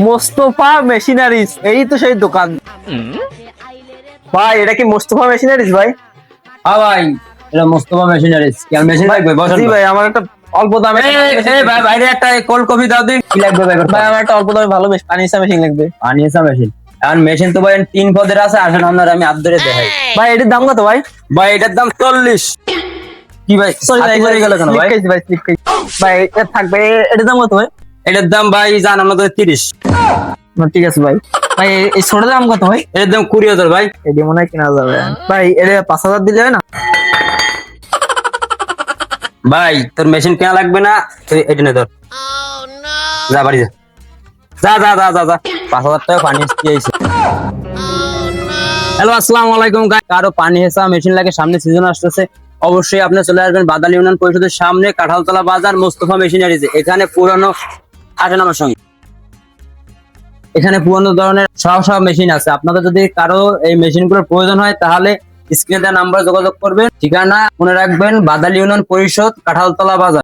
Mostafa machineries, এই তো সেই দোকান। ভাই এটা কি মোস্তফা মেশিনারিজ ভাই? হ্যাঁ ভাই, এটা মোস্তফা মেশিনারিজ। কি আর মেশিন লাগবে? বসেন জি ভাই, আমার একটা অল্প দামে ভাই, বাইরে একটা কোল্ড কফি দাও দিন। কি লাগবে ভাই? ভাই আমার একটা অল্প দামে ভালো পানিসা মেশিন লাগবে। আনিয়েছা মেশিন। আর মেশিন তো ভাই 3 পদের আছে, আসেন আপনার আমি হাত ধরে দেখাই। ভাই এটার দাম কত ভাই? ভাই এটার দাম 40। কি ভাই, সরি ভাই, হাতি পড়ে গেল কেন ভাই? ভাই স্লিপ খাইছি ভাই। এটা থাকবে, এটার দাম কত ভাই? এটার দাম ভাই জান আপনাদের 30। ঠিক আছে ভাই। ভাই এই ছোটার দাম কত ভাই? এটার দাম 20,000 ভাই। এটি মনে হয় কিনা যাবে ভাই। এটা 5,000 দিলে হয় না? ভাই তোর মেশিন কেনা লাগবে না, এটা নে ধর। যা বাড়ি যা, যা যা যা যা যা। 5,000 টাকা পানি দিয়েছে। হ্যালো, আসসালামু আলাইকুম গাইস। কারো পানি হেসা মেশিন লাগে, সামনে সিজন আসতেছে, অবশ্যই আপনি চলে আসবেন বাদাল ইউনিয়ন পরিষদের সামনে, কাঁঠালতলা বাজার, মোস্তফা মেশিনারিজ। এখানে পুরানো, আসেন আমার সঙ্গে, এখানে পুরানো ধরনের সব মেশিন আছে। আপনাদের যদি কারো এই মেশিনগুলোর প্রয়োজন হয় তাহলে স্ক্রিনে দেওয়া নাম্বার যোগাযোগ করবেন। ঠিকানা মনে রাখবেন, বাদাল ইউনিয়ন পরিষদ, কাঁঠালতলা বাজার।